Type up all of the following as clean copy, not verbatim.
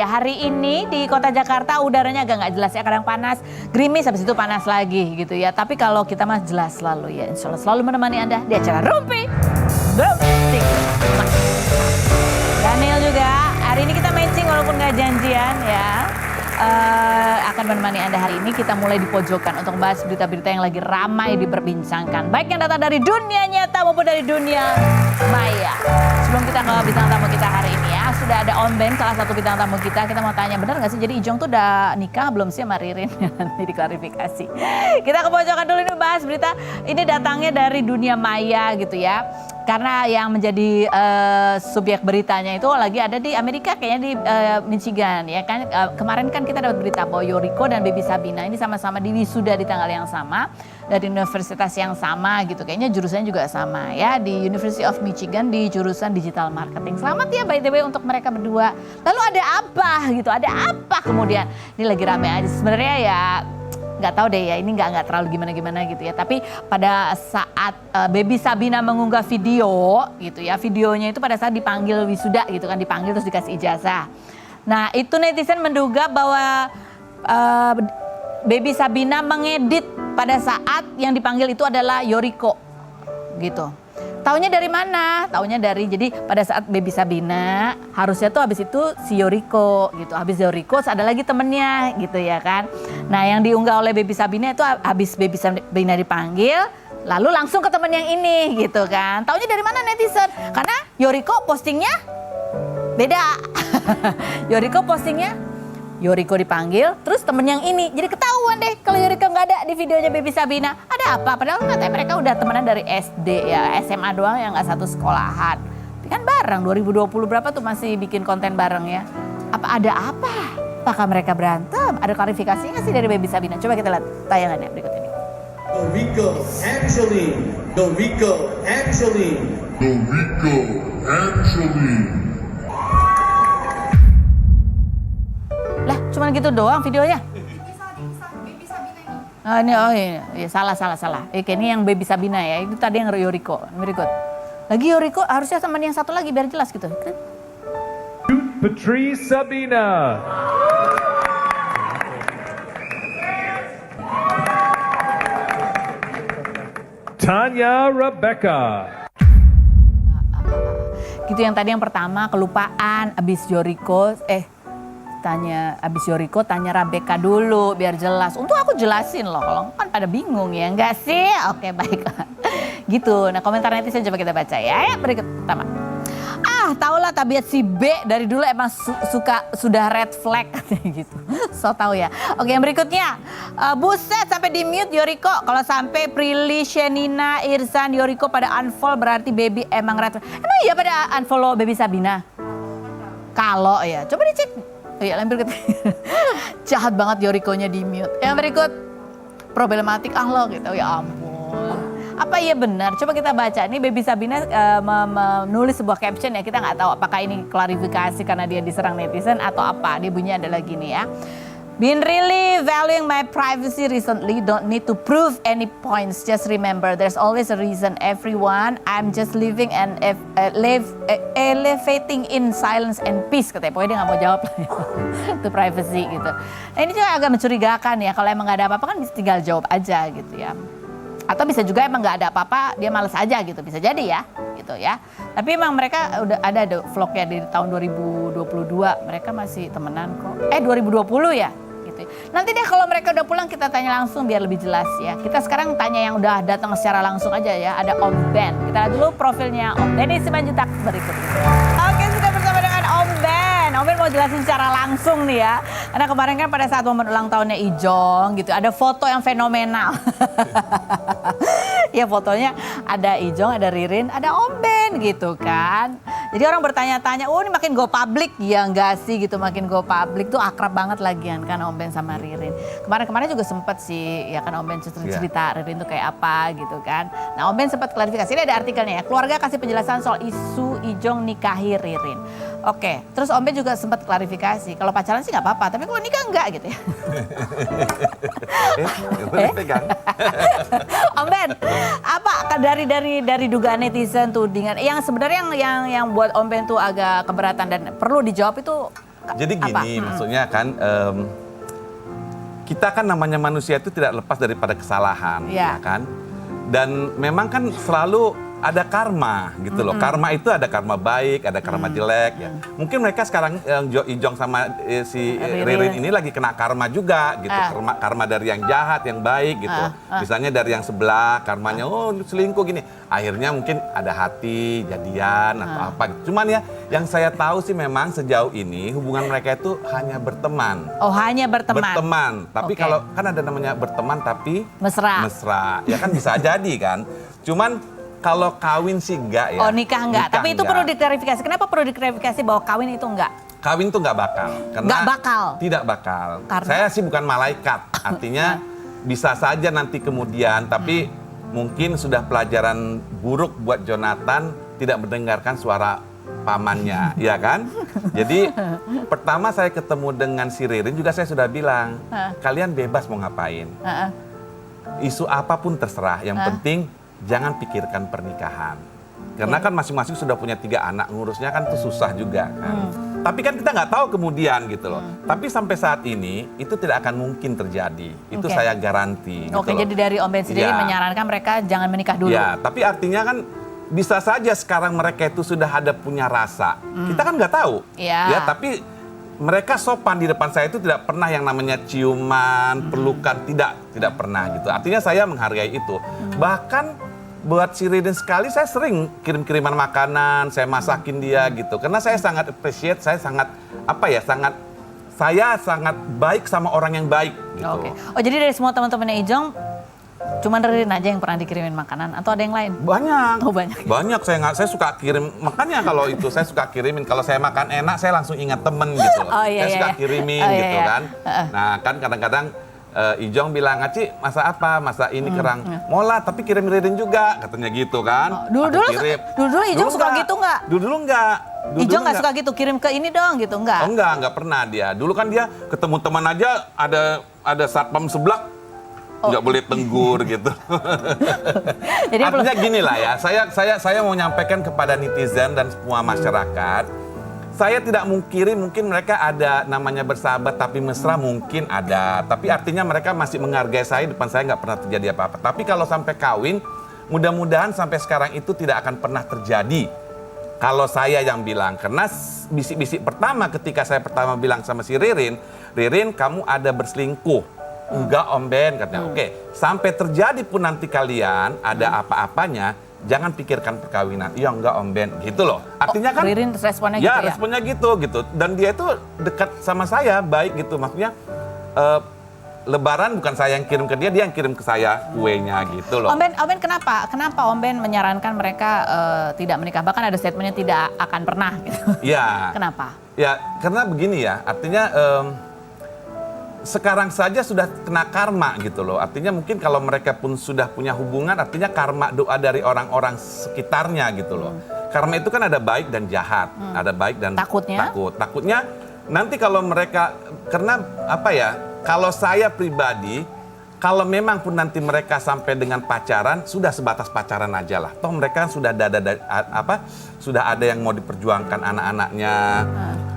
ya, hari ini di kota Jakarta udaranya agak nggak jelas ya, kadang panas, gerimis, habis itu panas lagi gitu ya. Tapi kalau kita mah jelas selalu ya, insya Allah selalu menemani Anda di acara Rumpi Bertik. Daniel juga, hari ini kita matching walaupun nggak janjian ya. Akan menemani Anda hari ini. Kita mulai di pojokan untuk membahas berita-berita yang lagi ramai diperbincangkan, baik yang datang dari dunia nyata maupun dari dunia maya. Sebelum kita ke bintang tamu kita hari ini ya, sudah ada Om Ben, salah satu bintang tamu kita. Kita mau tanya, benar nggak sih jadi Ijong tuh udah nikah belum sih sama Ririn? Nanti diklarifikasi. Kita ke pojokan dulu ini bahas berita. Ini datangnya dari dunia maya gitu ya. Karena yang menjadi subjek beritanya itu lagi ada di Amerika, kayaknya di Michigan ya kan. Kemarin kan kita dapat berita bahwa Yoriko dan Baby Sabina ini sama-sama di wisuda di tanggal yang sama dari universitas yang sama gitu. Kayaknya jurusannya juga sama ya, di University of Michigan di jurusan digital marketing. Selamat ya by the way untuk mereka berdua. Lalu ada apa gitu? Ada apa kemudian? Ini lagi rame aja sebenarnya ya. Nggak tahu deh ya, ini nggak terlalu gimana-gimana gitu ya. Tapi pada saat Baby Sabina mengunggah video gitu ya, videonya itu pada saat dipanggil wisuda gitu kan, dipanggil terus dikasih ijazah. Nah itu netizen menduga bahwa Baby Sabina mengedit pada saat yang dipanggil itu adalah Yoriko gitu. Taunya dari mana? Taunya dari, jadi pada saat Baby Sabina harusnya tuh habis itu si Yoriko gitu. Habis Yoriko ada lagi temennya gitu ya kan. Nah yang diunggah oleh Baby Sabina itu habis Baby Sabina dipanggil, lalu langsung ke temen yang ini gitu kan. Taunya dari mana netizen? Karena Yoriko postingnya beda. Yoriko postingnya Yoriko dipanggil, terus temen yang ini. Jadi ketahuan deh kalau Yoriko nggak ada di videonya Baby Sabina. Ada apa? Padahal katanya mereka udah temenan dari SD ya, SMA doang yang nggak satu sekolahan. Tapi kan bareng, 2020 berapa tuh masih bikin konten bareng ya. Apa ada apa? Apakah mereka berantem? Ada klarifikasi nggak sih dari Baby Sabina? Coba kita lihat tayangannya berikut ini. Yoriko, Angeline. Yoriko, Angeline. Yoriko, Angeline. Lah, cuman gitu doang videonya. Oh ini, oh iya, salah. Ini yang Baby Sabina ya, itu tadi yang Yoriko. Berikut. Lagi Yoriko harusnya teman yang satu lagi biar jelas gitu. Patrice Sabina. Tanya Rebecca. Gitu yang tadi yang pertama kelupaan, abis Yoriko, abis Yoriko tanya Rebecca dulu biar jelas. Untuk aku jelasin loh, kalau kan pada bingung ya, enggak sih? Oke baik. Gitu, nah komentar netizen coba kita baca ya. Berikut pertama. Taulah tabiat si B dari dulu emang sudah red flag katanya gitu. So tahu ya. Oke yang berikutnya. Buset sampai di mute Yoriko. Kalau sampai Prilly, Shenina, Irsan, Yoriko pada unfollow berarti Baby emang red flag. Emang iya pada unfollow Baby Sabina? Kalau ya, coba dicek. Ya, berikut. Jahat banget Yorikonya di mute. Yang berikut problematik lo gitu. Ya ampun. Apa iya benar? Coba kita baca. Ini Baby Sabina menulis sebuah caption ya. Kita nggak tahu apakah ini klarifikasi karena dia diserang netizen atau apa. Dia bunyinya adalah gini ya. Been really valuing my privacy recently. Don't need to prove any points. Just remember, there's always a reason. Everyone, I'm just living and elevating in silence and peace. Katanya, pokoknya dia nggak mau jawab lah. Itu privacy gitu. Nah, ini juga agak mencurigakan ya. Kalau emang nggak ada apa-apa kan bisa tinggal jawab aja gitu ya. Atau bisa juga emang nggak ada apa-apa, dia males aja gitu. Bisa jadi ya, gitu ya. Tapi emang mereka udah ada vlognya di tahun 2022. Mereka masih temenan kok. 2020 ya. Nanti deh kalau mereka udah pulang kita tanya langsung biar lebih jelas ya. Kita sekarang tanya yang udah datang secara langsung aja ya. Ada Om Ben. Kita lihat dulu profilnya Om Denny Simanjuntak berikut ini. Oke, sudah bersama dengan Om Ben. Om Ben mau jelasin secara langsung nih ya. Karena kemarin kan pada saat momen ulang tahunnya Ijong gitu. Ada foto yang fenomenal. Ya fotonya ada Ijong, ada Ririn, ada Om Ben gitu kan. Jadi orang bertanya-tanya, oh ini makin go public ya enggak sih gitu, makin go public tuh akrab banget lagian kan Om Ben sama Ririn. Kemarin-kemarin juga sempet sih ya kan Om Ben cerita Ririn tuh kayak apa gitu kan. Nah Om Ben sempat klarifikasi, ini ada artikelnya ya, keluarga kasih penjelasan soal isu Ijong nikahi Ririn. Oke, terus Om Ben juga sempat klarifikasi, kalau pacaran sih nggak apa-apa, tapi kalau nikah enggak gitu ya. Boleh pegang. Om Ben, apa dari dugaan netizen tudingan yang sebenarnya yang buat Om Ben tuh agak keberatan dan perlu dijawab itu Jadi gini, maksudnya kan kita kan namanya manusia itu tidak lepas daripada kesalahan, Ya. ya kan? Dan memang kan selalu ada karma gitu loh. Karma itu ada karma baik, ada karma jelek ya. Mungkin mereka sekarang yang Ijong sama si Ririn ini lagi kena karma juga gitu. Karma dari yang jahat, yang baik gitu. Misalnya dari yang sebelah karmanya oh selingkuh gini. Akhirnya mungkin ada hati, jadian atau apa gitu. Cuman ya yang saya tahu sih memang sejauh ini hubungan mereka itu hanya berteman. Oh, hanya berteman. Berteman. Tapi Oke. kalau kan ada namanya berteman tapi Mesra. mesra. Ya kan bisa jadi kan. Cuman kalau kawin sih enggak ya. Oh, nikah enggak. Tapi itu enggak. perlu diklarifikasi. Kenapa perlu diklarifikasi bahwa kawin itu enggak? Kawin tuh nggak bakal. Nggak bakal? Tidak bakal. Karena? Saya sih bukan malaikat. Artinya bisa saja nanti kemudian, tapi mungkin sudah pelajaran buruk buat Jonathan tidak mendengarkan suara pamannya, ya kan? Jadi pertama saya ketemu dengan si Ririn juga saya sudah bilang, kalian bebas mau ngapain. Isu apapun terserah, yang penting jangan pikirkan pernikahan. Karena kan masing-masing sudah punya 3 anak, ngurusnya kan tuh susah juga kan. Tapi kan kita nggak tahu kemudian gitu loh. Tapi sampai saat ini itu tidak akan mungkin terjadi. Itu Oke. saya garanti. Oke, gitu loh. jadi dari Om Ben sendiri Ya. menyarankan mereka jangan menikah dulu. Ya, tapi artinya kan bisa saja sekarang mereka itu sudah ada punya rasa. Kita kan nggak tahu. Iya. Ya, tapi mereka sopan di depan saya itu tidak pernah yang namanya ciuman, pelukan, tidak pernah gitu. Artinya saya menghargai itu. Bahkan buat si Ririn sekali saya sering kirim-kiriman makanan, saya masakin dia gitu. Karena saya sangat appreciate, saya sangat sangat baik sama orang yang baik gitu. Oke. Oh, jadi dari semua teman-temannya Ijong cuman Ririn aja yang pernah dikirimin makanan atau ada yang lain? Banyak. Oh, banyak. Banyak saya suka kirim. Makanya kalau itu saya suka kirimin. Kalau saya makan enak saya langsung ingat temen gitu. Oh, iya, Saya iya, suka iya. kirimin Oh, iya, gitu iya. kan. Nah kan kadang-kadang Ijong bilang, Aci masa apa? Masa ini kerang. Mola tapi kirim Ririn juga katanya gitu kan. Dulu Aku Ijong suka gitu nggak? Dulu enggak. Ijong nggak suka gitu, kirim ke ini dong gitu, enggak? Oh enggak pernah dia. Dulu kan dia ketemu teman aja ada satpam seblak. Nggak boleh tenggur gitu. Jadi Artinya gini lah ya, saya mau nyampaikan kepada netizen dan semua masyarakat, saya tidak mungkiri mungkin mereka ada namanya bersahabat tapi mesra mungkin ada. Tapi artinya mereka masih menghargai saya, depan saya nggak pernah terjadi apa-apa. Tapi kalau sampai kawin, mudah-mudahan sampai sekarang itu tidak akan pernah terjadi. Kalau saya yang bilang, karena bisik-bisik pertama ketika saya pertama bilang sama si Ririn, Ririn kamu ada berselingkuh. Enggak Om Ben katanya. Oke, sampai terjadi pun nanti kalian ada apa-apanya, jangan pikirkan perkawinan. Iya enggak Om Ben, gitu loh. Artinya kan Ririn responnya ya, gitu ya? responnya gitu. Dan dia itu dekat sama saya, baik gitu. Maksudnya Lebaran bukan saya yang kirim ke dia yang kirim ke saya kuenya gitu loh. Om Ben kenapa Om Ben menyarankan mereka tidak menikah? Bahkan ada statementnya tidak akan pernah gitu. Iya. Kenapa? Ya, karena begini ya, artinya sekarang saja sudah kena karma gitu loh. Artinya mungkin kalau mereka pun sudah punya hubungan, artinya karma doa dari orang-orang sekitarnya gitu loh. Karma itu kan ada baik dan jahat, ada baik dan Takutnya? Takutnya nanti kalau mereka, karena apa ya, kalau saya pribadi, kalau memang pun nanti mereka sampai dengan pacaran, sudah sebatas pacaran aja lah. Toh mereka sudah sudah ada yang mau diperjuangkan anak-anaknya,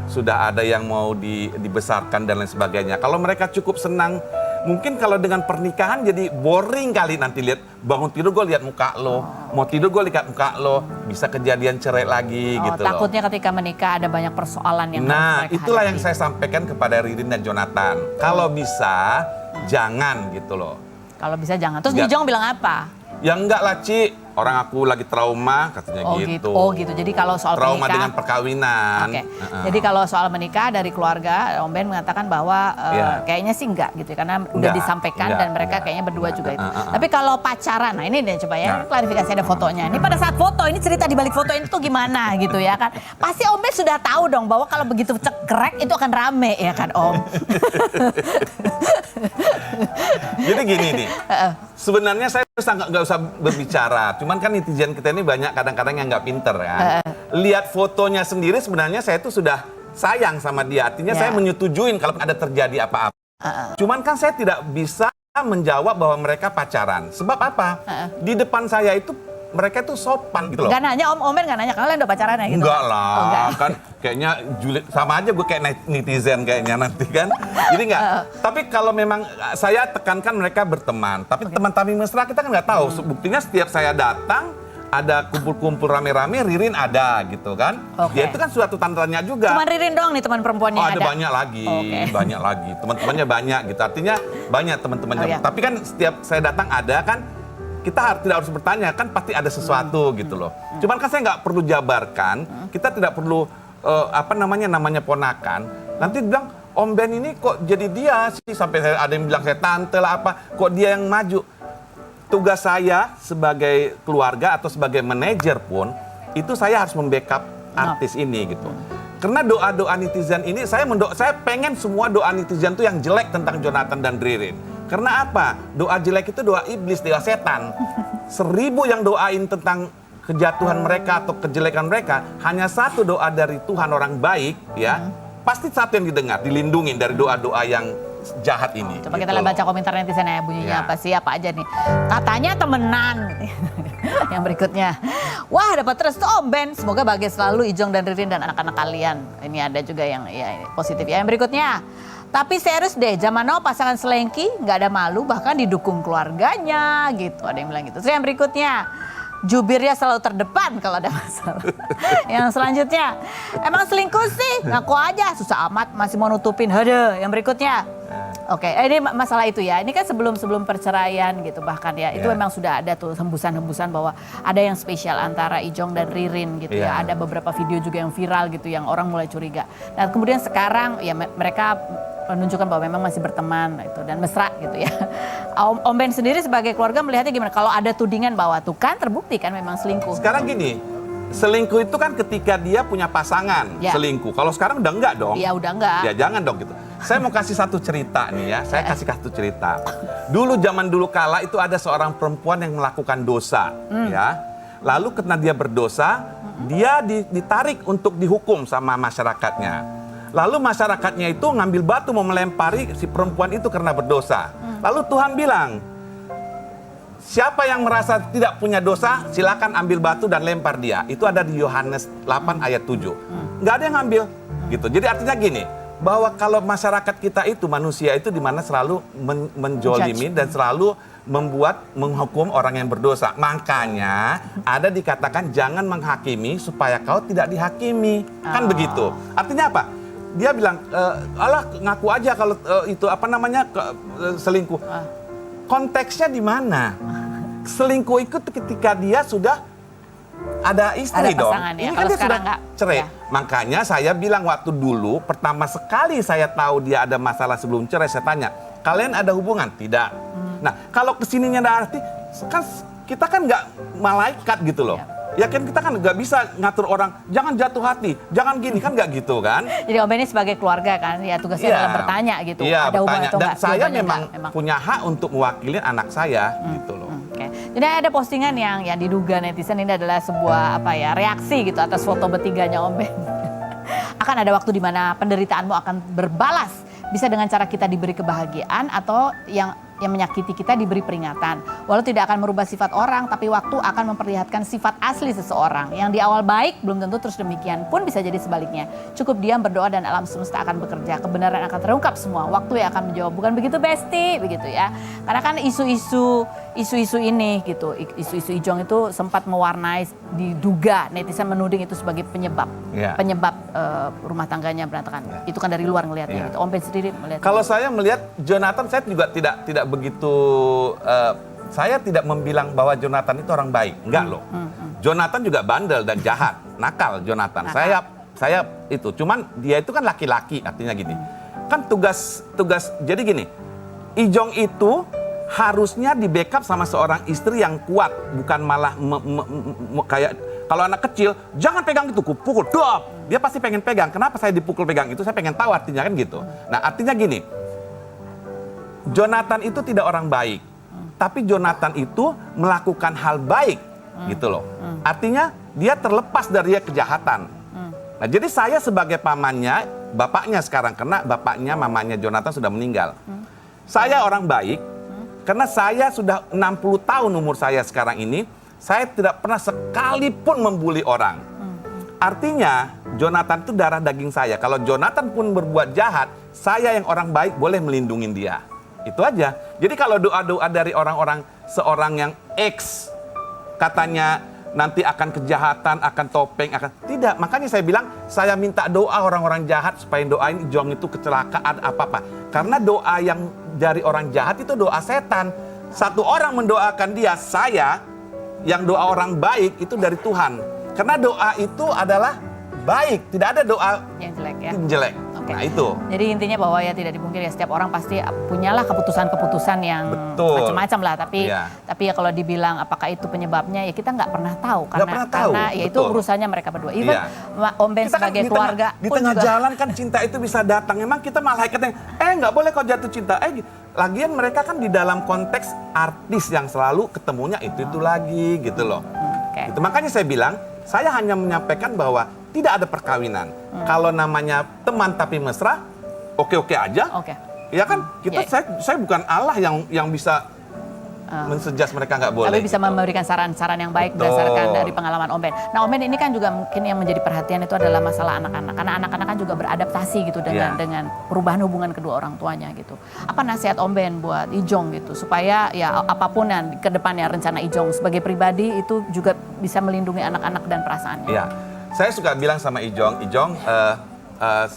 sudah ada yang mau dibesarkan dan lain sebagainya. Kalau mereka cukup senang, mungkin kalau dengan pernikahan jadi boring kali nanti lihat bangun tidur gue lihat muka lo, mau tidur gue lihat muka lo, bisa kejadian cerai lagi gitu loh. Takutnya ketika menikah ada banyak persoalan yang harus Nah, mereka itulah yang hadapi. saya sampaikan kepada Ririn dan Jonathan. Kalau bisa, jangan gitu loh. Kalau bisa jangan. Terus Nggak. Ijong bilang apa? Ya enggak lah, Ci. Orang aku lagi trauma, katanya gitu. Oh gitu. Jadi kalau soal Trauma menikah, dengan perkawinan. Oke. Jadi kalau soal menikah dari keluarga, Om Ben mengatakan bahwa Iya. kayaknya sih enggak gitu karena udah Enggak, disampaikan enggak, dan mereka enggak, kayaknya berdua enggak, juga itu. enggak. Tapi kalau pacaran, nah ini deh coba ya klarifikasi ada fotonya. Ini pada saat foto, ini cerita di balik foto ini tuh gimana gitu ya kan? Pasti Om Ben sudah tahu dong bahwa kalau begitu cekrek itu akan rame ya kan Om. Jadi gini nih, sebenarnya saya nggak usah berbicara. Cuman kan netizen kita ini banyak kadang-kadang yang nggak pinter kan. Lihat fotonya sendiri sebenarnya saya itu sudah sayang sama dia. Artinya saya menyetujuin kalau ada terjadi apa-apa. Cuman kan saya tidak bisa menjawab bahwa mereka pacaran. Sebab apa? Di depan saya itu mereka itu sopan gitu loh. Gak nanya, Om Ben gak nanya, kalian udah pacaran ya gitu? Enggak lah, Oh, enggak. kan kayaknya sama aja gue kayak netizen kayaknya nanti kan. Jadi enggak. Tapi kalau memang saya tekankan mereka berteman. Tapi teman Tami Mesra kita kan nggak tahu. Buktinya setiap saya datang, ada kumpul-kumpul rame-rame, Ririn ada gitu kan. Oke. Dia itu kan suatu tandanya juga. Cuman Ririn doang nih teman perempuannya Oh, yang ada ada? banyak lagi, Oke. banyak lagi. Teman-temannya banyak gitu. Artinya banyak teman-temannya. Oh, iya. Tapi kan setiap saya datang ada kan, kita tidak harus bertanya, kan pasti ada sesuatu gitu loh. Cuman kan saya nggak perlu jabarkan, kita tidak perlu namanya ponakan. Nanti bilang, Om Ben ini kok jadi dia sih, sampai ada yang bilang saya tante lah apa, kok dia yang maju. Tugas saya sebagai keluarga atau sebagai manajer pun, itu saya harus membackup artis ini gitu. Karena doa-doa netizen ini, saya pengen semua doa netizen itu yang jelek tentang Jonathan dan Ririn. Karena apa? Doa jelek itu doa iblis, doa setan. 1000 yang doain tentang kejatuhan mereka atau kejelekan mereka, hanya satu doa dari Tuhan orang baik, ya, pasti satu yang didengar, dilindungin dari doa-doa yang jahat ini. Coba gitu kita lihat loh. baca komentar netizen ya, bunyinya Ya. apa sih, apa aja nih. Katanya temenan. Yang berikutnya. Wah, dapat terus tuh Om Ben. Semoga bahagia selalu Ijong dan Ririn dan anak-anak kalian. Ini ada juga yang ya, positif ya. Yang berikutnya. Tapi serius deh, zaman now pasangan selengki nggak ada malu, bahkan didukung keluarganya gitu. Ada yang bilang gitu. Terus yang berikutnya, jubirnya selalu terdepan kalau ada masalah. Yang selanjutnya, emang selingkuh sih, ngaku aja, susah amat masih mau nutupin. Hade. Yang berikutnya, oke, ini masalah itu ya. Ini kan sebelum perceraian gitu bahkan ya. Itu Ya. memang sudah ada tuh hembusan-hembusan bahwa ada yang spesial antara Ijong dan Ririn gitu ya. Ya. Ada beberapa video juga yang viral gitu yang orang mulai curiga. Nah kemudian sekarang ya mereka menunjukkan bahwa memang masih berteman itu dan mesra gitu ya. Om Ben sendiri sebagai keluarga melihatnya gimana? Kalau ada tudingan bahwa tuh kan terbukti kan memang selingkuh. Sekarang gini, selingkuh itu kan ketika dia punya pasangan Ya. selingkuh. Kalau sekarang udah enggak dong. Iya udah enggak. Ya jangan dong gitu. Saya mau kasih satu cerita nih ya. Saya kasih satu cerita. Dulu zaman dulu kala itu ada seorang perempuan yang melakukan dosa, ya. Lalu karena dia berdosa, dia ditarik untuk dihukum sama masyarakatnya. Lalu masyarakatnya itu ngambil batu mau melempari si perempuan itu karena berdosa. Lalu Tuhan bilang, siapa yang merasa tidak punya dosa, silakan ambil batu dan lempar dia. Itu ada di Yohanes 8 ayat 7. Nggak ada yang ngambil. Gitu. Jadi artinya gini, bahwa kalau masyarakat kita itu, manusia itu dimana selalu menjolimi dan selalu menghukum orang yang berdosa. Makanya ada dikatakan jangan menghakimi supaya kau tidak dihakimi. Kan begitu. Artinya apa? Dia bilang, alah ngaku aja kalau itu selingkuh. Konteksnya di mana? Selingkuh itu ketika dia sudah ada istri Ada dong. pasangan ya. Ini Kalau kan dia sekarang sudah nggak, cerai. ya. Makanya saya bilang waktu dulu, pertama sekali saya tahu dia ada masalah sebelum cerai, saya tanya, kalian ada hubungan? Tidak. Nah, kalau kesininya ada arti, kan kita kan nggak malaikat gitu loh. Ya kan kita kan nggak bisa ngatur orang, jangan jatuh hati, jangan gini, kan nggak gitu kan. Jadi Om Ben ini sebagai keluarga kan, ya tugasnya adalah bertanya gitu. Iya, ada hubungan bertanya. atau Dan enggak? saya Jawabannya memang enggak, punya hak untuk mewakili anak saya gitu loh. Oke. Jadi ada postingan yang diduga netizen ini adalah sebuah reaksi gitu atas foto bertiganya Om Ben. Akan ada waktu di mana penderitaanmu akan berbalas. Bisa dengan cara kita diberi kebahagiaan atau yang menyakiti kita diberi peringatan. Walau tidak akan merubah sifat orang, tapi waktu akan memperlihatkan sifat asli seseorang. Yang di awal baik, belum tentu terus demikian. Pun bisa jadi sebaliknya. Cukup diam, berdoa, dan alam semesta akan bekerja. Kebenaran akan terungkap semua. Waktu yang akan menjawab. Bukan begitu, Besti? Begitu ya. Karena kan isu-isu ini gitu. Isu-isu Ijong itu sempat mewarnai, diduga netizen menuding itu sebagai penyebab. Ya. Penyebab rumah tangganya berantakan. Itu kan dari luar ngelihatnya gitu. Om Ben sendiri melihat. Kalau saya melihat Jonathan, saya juga tidak begitu, saya tidak membilang bahwa Jonathan itu orang baik, enggak loh. Jonathan juga bandel dan jahat, nakal Jonathan. Saya itu, cuman dia itu kan laki-laki, artinya gini. Kan tugas jadi gini, Ijong itu harusnya di backup sama seorang istri yang kuat, bukan malah kayak kalau anak kecil, jangan pegang itu, pukul, dop. Dia pasti pengen pegang. Kenapa saya dipukul pegang itu? Saya pengen tahu artinya kan gitu. Nah artinya gini, Jonathan itu tidak orang baik, tapi Jonathan itu melakukan hal baik, gitu loh. Artinya dia terlepas dari kejahatan. Nah, jadi saya sebagai pamannya, bapaknya sekarang, karena bapaknya, mamanya Jonathan sudah meninggal. Saya orang baik, karena saya sudah 60 tahun umur saya sekarang ini, saya tidak pernah sekalipun membuli orang. Artinya Jonathan itu darah daging saya. Kalau Jonathan pun berbuat jahat, saya yang orang baik boleh melindungi dia. Itu aja. Jadi kalau doa-doa dari orang-orang, seorang yang X katanya nanti akan kejahatan, akan topeng, akan tidak. Makanya saya bilang, saya minta doa orang-orang jahat supaya doain Ijong itu kecelakaan apa-apa. Karena doa yang dari orang jahat itu doa setan. Satu orang mendoakan dia, saya yang doa orang baik itu dari Tuhan. Karena doa itu adalah baik, tidak ada doa Yang jelek ya. yang jelek. Oke. Nah itu. Jadi intinya bahwa ya tidak dipungkiri ya setiap orang pasti punyalah keputusan-keputusan yang Betul. macam-macam lah. Tapi Iya. tapi ya kalau dibilang apakah itu penyebabnya ya kita nggak pernah tahu Nggak pernah tahu, karena ya itu betul. urusannya mereka berdua. Even Iya. Om Ben Kita kan sebagai di keluarga di pun tengah juga jalan kan cinta itu bisa datang. Emang kita malaikatnya, nggak boleh kau jatuh cinta. Lagian mereka kan di dalam konteks artis yang selalu ketemunya itu lagi gitu loh. Oke. Gitu. Makanya saya bilang, saya hanya menyampaikan bahwa tidak ada perkawinan. Kalau namanya teman tapi mesra, oke-oke aja. Oke. Ya kan, kita Ya. saya bukan Allah yang bisa mensuggest mereka nggak boleh. Tapi bisa gitu. memberikan saran-saran yang baik Betul. berdasarkan dari pengalaman Om Ben. Nah Om Ben ini kan juga mungkin yang menjadi perhatian itu adalah masalah anak-anak. Karena anak-anak kan juga beradaptasi gitu Iya. dengan perubahan hubungan kedua orang tuanya gitu. Apa nasihat Om Ben buat Ijong gitu supaya ya apapun yang ke depannya rencana Ijong sebagai pribadi itu juga bisa melindungi anak-anak dan perasaannya. Iya, saya suka bilang sama Ijong,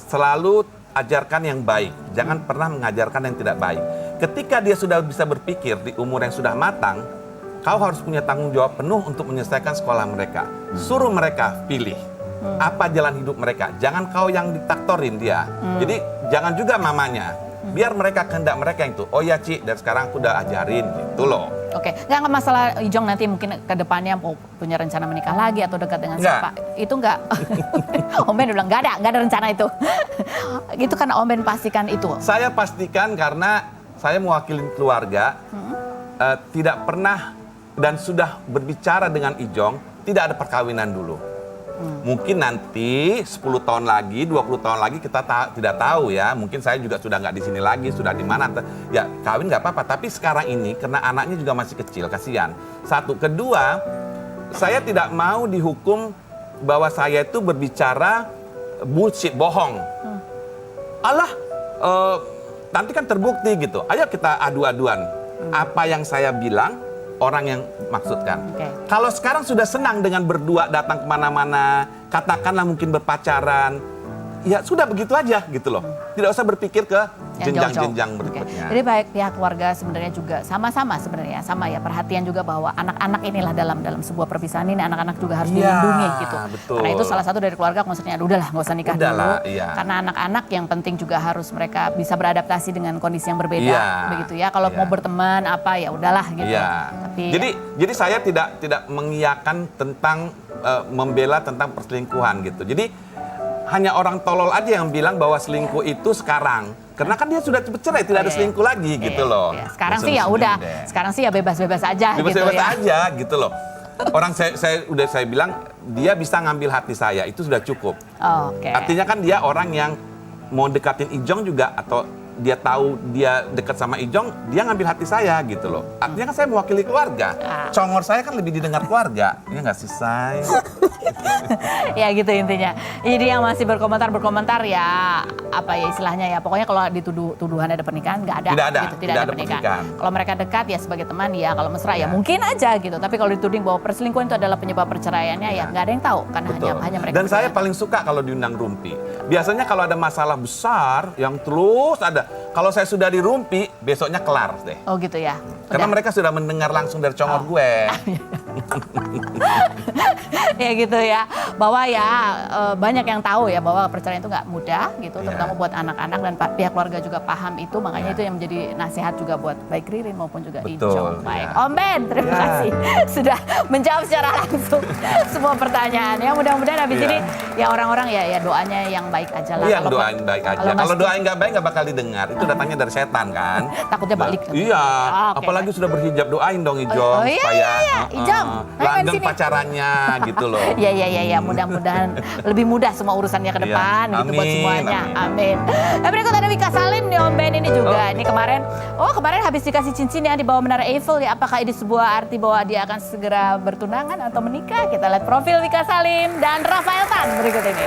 selalu ajarkan yang baik, jangan pernah mengajarkan yang tidak baik. Ketika dia sudah bisa berpikir di umur yang sudah matang, kau harus punya tanggung jawab penuh untuk menyelesaikan sekolah mereka. Suruh mereka pilih apa jalan hidup mereka. Jangan kau yang diktatorin dia. Jadi jangan juga mamanya. Biar mereka kehendak mereka itu. Oh ya Ci, dari sekarang aku udah ajarin gitu loh. Oke, nggak masalah Ijong nanti mungkin ke depannya mau punya rencana menikah lagi atau dekat dengan Nggak. siapa. Itu nggak, Om Ben bilang nggak ada rencana itu. Itu kan Om Ben pastikan itu. Saya pastikan karena saya mewakili keluarga, tidak pernah dan sudah berbicara dengan Ijong, tidak ada perkawinan dulu. Mungkin nanti 10 tahun lagi, 20 tahun lagi kita tidak tahu ya. Mungkin saya juga sudah nggak di sini lagi, sudah di mana. Ya kawin nggak apa-apa. Tapi sekarang ini karena anaknya juga masih kecil, kasihan. Satu, kedua, saya tidak mau dihukum bahwa saya itu berbicara bullshit, bohong. Alah, nanti kan terbukti gitu. Ayo kita adu-aduan. Apa yang saya bilang, orang yang maksudkan. Oke. Kalau sekarang sudah senang dengan berdua datang kemana-mana, katakanlah mungkin berpacaran, ya sudah begitu aja gitu loh. Tidak usah berpikir ke Yang jenjang-jenjang jauh-jauh. Oke. berikutnya. Jadi baik pihak keluarga sebenarnya juga sama-sama sebenarnya sama ya perhatian juga bahwa anak-anak inilah dalam sebuah perpisahan ini anak-anak juga harus Iya, dilindungi gitu. betul. Karena itu salah satu dari keluarga konsepnya udahlah nggak usah nikah Udahlah, dulu. iya. Karena anak-anak yang penting juga harus mereka bisa beradaptasi dengan kondisi yang berbeda Iya, begitu ya. Kalau iya. mau berteman apa ya udahlah gitu. Iya. Tapi Jadi saya tidak mengiyakan tentang membela tentang perselingkuhan gitu. Jadi hanya orang tolol aja yang bilang bahwa selingkuh itu sekarang. Karena kan dia sudah bercerai, tidak ada iya. selingkuh lagi gitu Iya, loh. iya. Sekarang Bosan sih ya sendiri udah, deh. sekarang sih ya bebas-bebas aja gitu Bebas-bebas ya. aja gitu loh. Orang saya bilang dia bisa ngambil hati saya, itu sudah cukup. Oke. Artinya kan dia orang yang mau dekatin Ijong juga atau dia tahu dia dekat sama Ijong, dia ngambil hati saya gitu loh. Artinya kan saya mewakili keluarga. Ah. Congor saya kan lebih didengar keluarga. Ya nggak sih, Say? Ya gitu intinya. Jadi yang masih berkomentar ya apa ya istilahnya ya pokoknya kalau tuduhan ada pernikahan nggak ada. Tidak ada, gitu, tidak ada pernikahan. Kalau mereka dekat ya sebagai teman ya kalau mesra ya Ya. mungkin aja gitu. Tapi kalau dituding bahwa perselingkuhan itu adalah penyebab perceraiannya ya nggak ada yang tahu kan Betul. hanya mereka. Dan saya berdua. paling suka kalau diundang Rumpi. Biasanya kalau ada masalah besar yang terus ada. Kalau saya sudah di Rumpi, besoknya kelar deh. Oh gitu ya. Karena Udah. mereka sudah mendengar langsung dari congor gue. Ya gitu ya bahwa ya banyak yang tahu ya bahwa perceraian itu nggak mudah gitu Iya. terutama buat anak-anak dan pihak keluarga juga paham itu makanya Iya. itu yang menjadi nasihat juga buat baik Ririn maupun juga Betul, Ijong. Baik iya. Om Ben terima Iya. kasih sudah menjawab secara langsung semua pertanyaan ya mudah-mudahan habis Iya. ini ya orang-orang ya doanya yang baik aja lah. Iya, Kalau- doain baik aja. kalau Kalau mas- doain nggak baik nggak bakal didengar. Itu datangnya dari setan kan. Takutnya balik. Iya, Ah, oke. apalagi sudah berhijab, doain dong Ijong Oh iya, supaya iya. Ijong langgeng sini. pacarannya gitu loh. Ya, mudah-mudahan lebih mudah semua urusannya ke depan gitu buat Amin, semuanya. Amin. Nah, berikut ada Wika Salim nih Om Ben ini juga. Ini kemarin habis dikasih cincin ya di bawah Menara Eiffel ya. Apakah ini sebuah arti bahwa dia akan segera bertunangan atau menikah? Kita lihat profil Wika Salim dan Rafael Tan berikut ini.